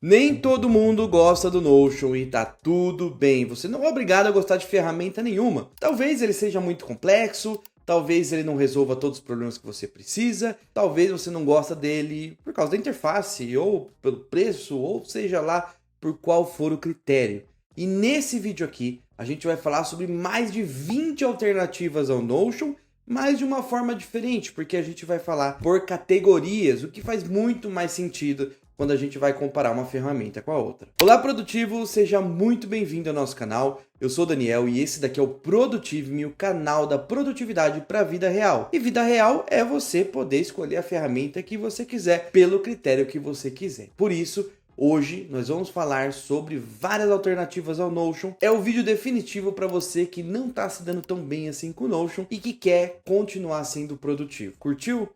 Nem todo mundo gosta do Notion e tá tudo bem. Você não é obrigado a gostar de ferramenta nenhuma. Talvez ele seja muito complexo, talvez ele não resolva todos os problemas que você precisa, talvez você não gosta dele por causa da interface, ou pelo preço, ou seja lá por qual for o critério. E nesse vídeo aqui, a gente vai falar sobre mais de 20 alternativas ao Notion, mas de uma forma diferente, porque a gente vai falar por categorias, o que faz muito mais sentido quando a gente vai comparar uma ferramenta com a outra. Olá, produtivo! Seja muito bem-vindo ao nosso canal. Eu sou o Daniel e esse daqui é o Produtive-me, o canal da produtividade para a vida real. E vida real é você poder escolher a ferramenta que você quiser, pelo critério que você quiser. Por isso, hoje nós vamos falar sobre várias alternativas ao Notion. É o vídeo definitivo para você que não está se dando tão bem assim com o Notion e que quer continuar sendo produtivo. Curtiu?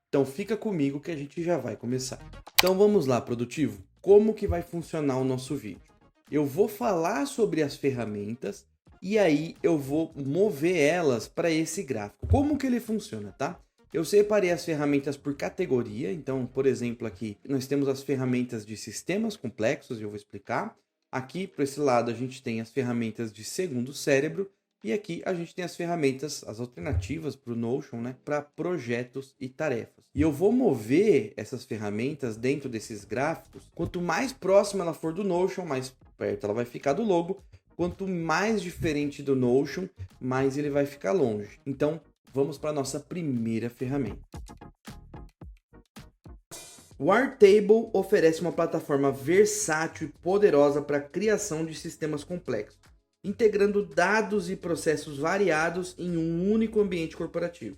Então fica comigo que a gente já vai começar. Então vamos lá, produtivo. Como que vai funcionar o nosso vídeo? Eu vou falar sobre as ferramentas e aí eu vou mover elas para esse gráfico. Como que ele funciona, tá? Eu separei as ferramentas por categoria. Então, por exemplo, aqui nós temos as ferramentas de sistemas complexos, eu vou explicar. Aqui, para esse lado, a gente tem as ferramentas de segundo cérebro. E aqui a gente tem as ferramentas, as alternativas para o Notion, né, para projetos e tarefas. E eu vou mover essas ferramentas dentro desses gráficos. Quanto mais próxima ela for do Notion, mais perto ela vai ficar do logo. Quanto mais diferente do Notion, mais ele vai ficar longe. Então, vamos para a nossa primeira ferramenta. O Airtable oferece uma plataforma versátil e poderosa para a criação de sistemas complexos, integrando dados e processos variados em um único ambiente corporativo.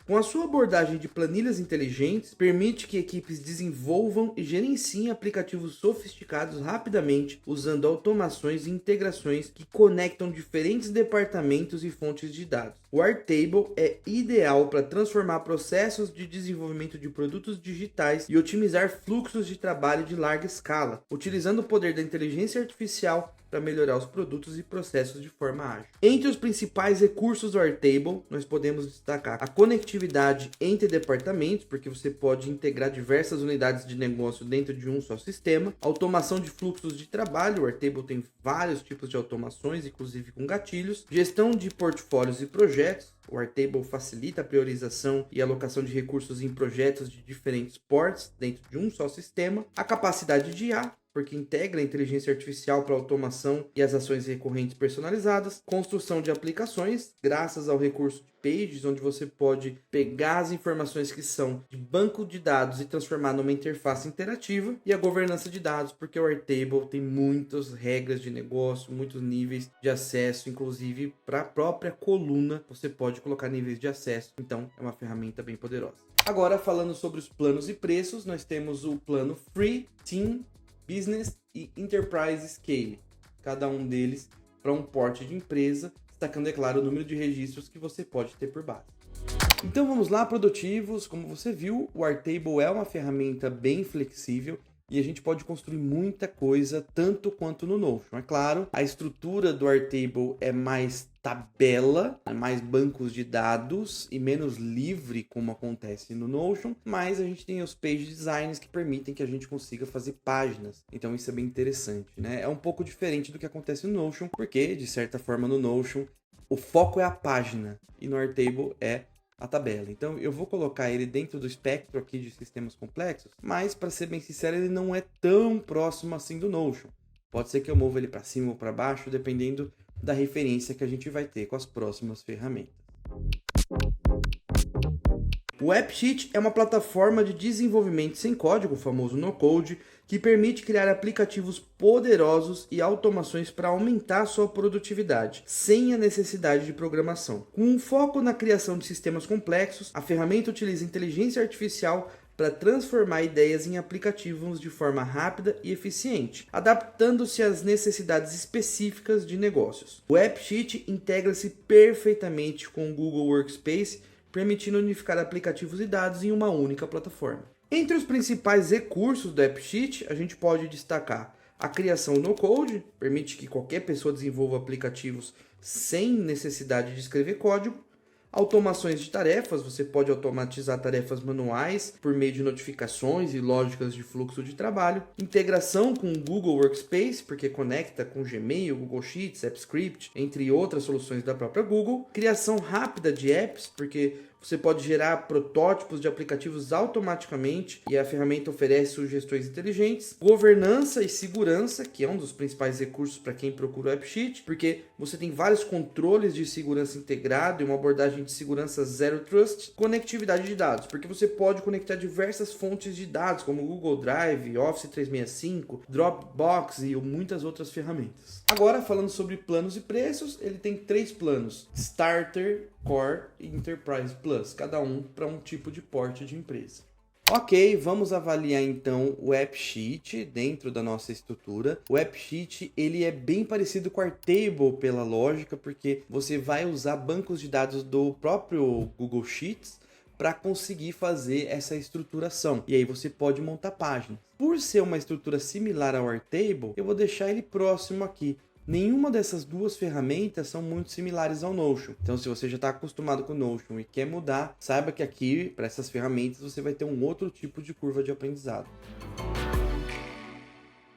Com a sua abordagem de planilhas inteligentes, permite que equipes desenvolvam e gerenciem aplicativos sofisticados rapidamente, usando automações e integrações que conectam diferentes departamentos e fontes de dados. O Airtable é ideal para transformar processos de desenvolvimento de produtos digitais e otimizar fluxos de trabalho de larga escala, utilizando o poder da inteligência artificial para melhorar os produtos e processos de forma ágil. Entre os principais recursos do Airtable, nós podemos destacar a conectividade entre departamentos, porque você pode integrar diversas unidades de negócio dentro de um só sistema, automação de fluxos de trabalho. O Airtable tem vários tipos de automações, inclusive com gatilhos, gestão de portfólios e projetos. O Airtable facilita a priorização e alocação de recursos em projetos de diferentes portes dentro de um só sistema, a capacidade de IA, porque integra a inteligência artificial para automação e as ações recorrentes personalizadas, construção de aplicações, graças ao recurso de Pages, onde você pode pegar as informações que são de banco de dados e transformar numa interface interativa, e a governança de dados, porque o Airtable tem muitas regras de negócio, muitos níveis de acesso, inclusive para a própria coluna você pode colocar níveis de acesso, então é uma ferramenta bem poderosa. Agora, falando sobre os planos e preços, nós temos o plano Free, Team, Business e Enterprise Scale, cada um deles para um porte de empresa, destacando, é claro, o número de registros que você pode ter por base. Então vamos lá, produtivos. Como você viu, o Airtable é uma ferramenta bem flexível e a gente pode construir muita coisa, tanto quanto no Notion. É claro, a estrutura do Airtable é mais tabela, mais bancos de dados e menos livre, como acontece no Notion, mas a gente tem os page designs que permitem que a gente consiga fazer páginas. Então isso é bem interessante, né? É um pouco diferente do que acontece no Notion, porque, de certa forma, no Notion, o foco é a página e no Airtable é a tabela. Então eu vou colocar ele dentro do espectro aqui de sistemas complexos, mas para ser bem sincero, ele não é tão próximo assim do Notion. Pode ser que eu mova ele para cima ou para baixo, dependendo da referência que a gente vai ter com as próximas ferramentas. O AppSheet é uma plataforma de desenvolvimento sem código, o famoso no-code, que permite criar aplicativos poderosos e automações para aumentar sua produtividade, sem a necessidade de programação. Com um foco na criação de sistemas complexos, a ferramenta utiliza inteligência artificial para transformar ideias em aplicativos de forma rápida e eficiente, adaptando-se às necessidades específicas de negócios. O AppSheet integra-se perfeitamente com o Google Workspace, permitindo unificar aplicativos e dados em uma única plataforma. Entre os principais recursos do AppSheet, a gente pode destacar a criação no-code, permite que qualquer pessoa desenvolva aplicativos sem necessidade de escrever código, Automações de tarefas, você pode automatizar tarefas manuais por meio de notificações e lógicas de fluxo de trabalho. Integração com o Google Workspace, porque conecta com Gmail, Google Sheets, AppScript, entre outras soluções da própria Google. Criação rápida de apps, porque você pode gerar protótipos de aplicativos automaticamente e a ferramenta oferece sugestões inteligentes. Governança e segurança, que é um dos principais recursos para quem procura o AppSheet, porque você tem vários controles de segurança integrado e uma abordagem de segurança Zero Trust. Conectividade de dados, porque você pode conectar diversas fontes de dados, como Google Drive, Office 365, Dropbox e muitas outras ferramentas. Agora, falando sobre planos e preços, ele tem 3 planos: Starter, Core e Enterprise Plus, cada um para um tipo de porte de empresa. Ok, vamos avaliar então o AppSheet dentro da nossa estrutura. O AppSheet ele é bem parecido com o Airtable pela lógica, porque você vai usar bancos de dados do próprio Google Sheets para conseguir fazer essa estruturação. E aí você pode montar páginas. Por ser uma estrutura similar ao Airtable, eu vou deixar ele próximo aqui. Nenhuma dessas duas ferramentas são muito similares ao Notion. Então, se você já está acostumado com o Notion e quer mudar, saiba que aqui, para essas ferramentas, você vai ter um outro tipo de curva de aprendizado.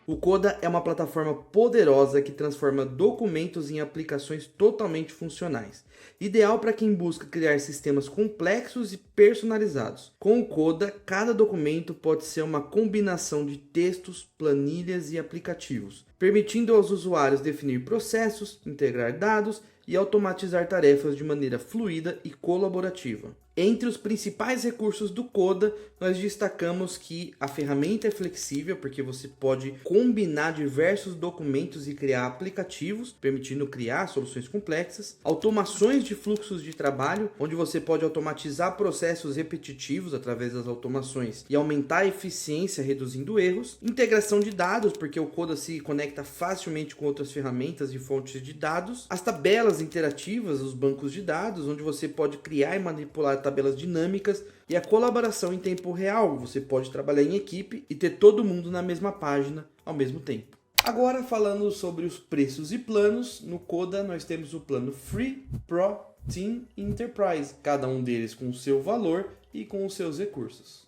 O Coda é uma plataforma poderosa que transforma documentos em aplicações totalmente funcionais. Ideal para quem busca criar sistemas complexos e personalizados. Com o Coda, cada documento pode ser uma combinação de textos, planilhas e aplicativos, permitindo aos usuários definir processos, integrar dados e automatizar tarefas de maneira fluida e colaborativa. Entre os principais recursos do Coda, nós destacamos que a ferramenta é flexível, porque você pode combinar diversos documentos e criar aplicativos, permitindo criar soluções complexas. Automações de fluxos de trabalho, onde você pode automatizar processos repetitivos através das automações e aumentar a eficiência reduzindo erros. Integração de dados, porque o Coda se conecta facilmente com outras ferramentas e fontes de dados. As tabelas interativas, os bancos de dados, onde você pode criar e manipular tabelas dinâmicas, e a colaboração em tempo real. Você pode trabalhar em equipe e ter todo mundo na mesma página ao mesmo tempo. Agora, falando sobre os preços e planos, no Coda nós temos o plano Free, Pro, Team e Enterprise, cada um deles com o seu valor e com os seus recursos.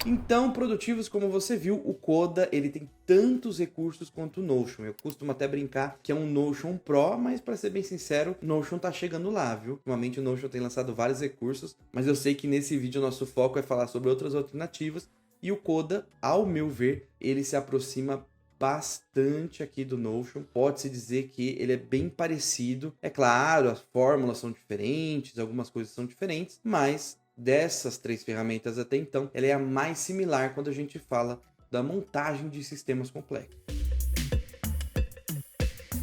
Então, produtivos, como você viu, o Coda ele tem tantos recursos quanto o Notion. Eu costumo até brincar que é um Notion Pro, mas para ser bem sincero, o Notion tá chegando lá, viu? Ultimamente o Notion tem lançado vários recursos, mas eu sei que nesse vídeo o nosso foco é falar sobre outras alternativas, e o Coda, ao meu ver, ele se aproxima bastante aqui do Notion. Pode-se dizer que ele é bem parecido. É claro, as fórmulas são diferentes, algumas coisas são diferentes, mas dessas 3 ferramentas até então, ela é a mais similar quando a gente fala da montagem de sistemas complexos.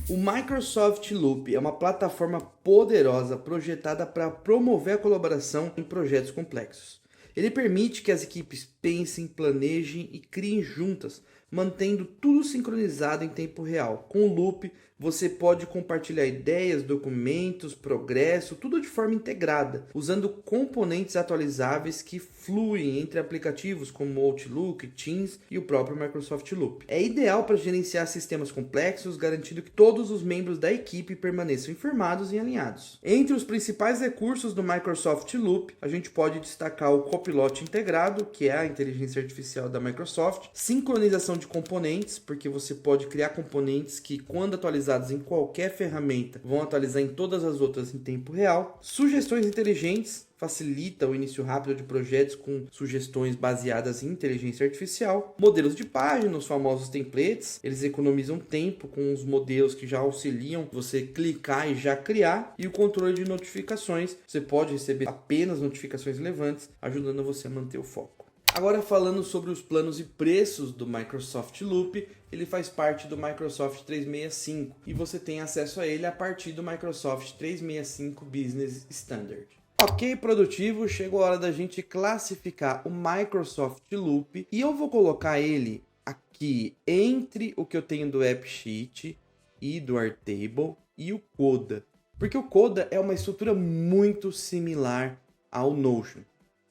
O Microsoft Loop é uma plataforma poderosa projetada para promover a colaboração em projetos complexos. Ele permite que as equipes pensem, planejem e criem juntas, mantendo tudo sincronizado em tempo real. Com o Loop, você pode compartilhar ideias, documentos, progresso, tudo de forma integrada, usando componentes atualizáveis que fluem entre aplicativos como Outlook, Teams e o próprio Microsoft Loop. É ideal para gerenciar sistemas complexos, garantindo que todos os membros da equipe permaneçam informados e alinhados. Entre os principais recursos do Microsoft Loop, a gente pode destacar o Copilot integrado, que é a inteligência artificial da Microsoft, sincronização de componentes, porque você pode criar componentes que, quando atualizados em qualquer ferramenta, vão atualizar em todas as outras em tempo real. Sugestões inteligentes, facilita o início rápido de projetos com sugestões baseadas em inteligência artificial. Modelos de página, os famosos templates, eles economizam tempo com os modelos que já auxiliam você clicar e já criar. E o controle de notificações, você pode receber apenas notificações relevantes, ajudando você a manter o foco. Agora, falando sobre os planos e preços do Microsoft Loop, ele faz parte do Microsoft 365 e você tem acesso a ele a partir do Microsoft 365 Business Standard. Ok, produtivo, chegou a hora da gente classificar o Microsoft Loop e eu vou colocar ele aqui entre o que eu tenho do AppSheet e do Airtable e o Coda, porque o Coda é uma estrutura muito similar ao Notion.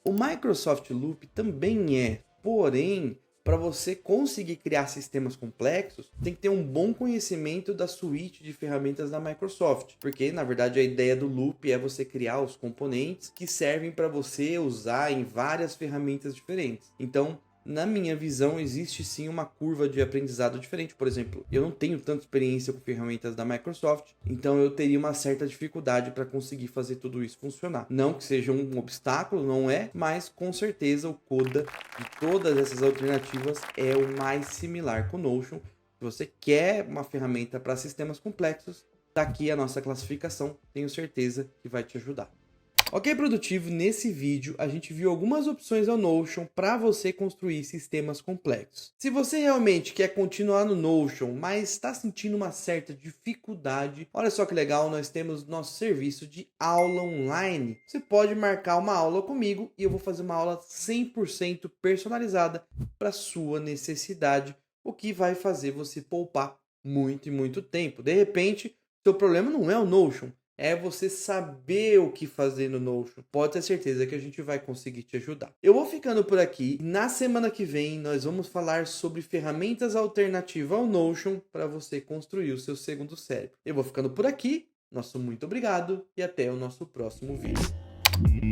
O Microsoft Loop também é, porém, para você conseguir criar sistemas complexos, tem que ter um bom conhecimento da suíte de ferramentas da Microsoft, porque na verdade a ideia do Loop é você criar os componentes que servem para você usar em várias ferramentas diferentes. Então, na minha visão, existe sim uma curva de aprendizado diferente. Por exemplo, eu não tenho tanta experiência com ferramentas da Microsoft, então eu teria uma certa dificuldade para conseguir fazer tudo isso funcionar. Não que seja um obstáculo, não é, mas com certeza o Coda de todas essas alternativas é o mais similar com o Notion. Se você quer uma ferramenta para sistemas complexos, tá aqui a nossa classificação, tenho certeza que vai te ajudar. Ok, produtivo, nesse vídeo a gente viu algumas opções ao Notion para você construir sistemas complexos. Se você realmente quer continuar no Notion, mas está sentindo uma certa dificuldade, olha só que legal, nós temos nosso serviço de aula online. Você pode marcar uma aula comigo e eu vou fazer uma aula 100% personalizada para sua necessidade, o que vai fazer você poupar muito e muito tempo. De repente, seu problema não é o Notion, é você saber o que fazer no Notion. Pode ter certeza que a gente vai conseguir te ajudar. Eu vou ficando por aqui. Na semana que vem, nós vamos falar sobre ferramentas alternativas ao Notion para você construir o seu segundo cérebro. Eu vou ficando por aqui. Nosso muito obrigado e até o nosso próximo vídeo.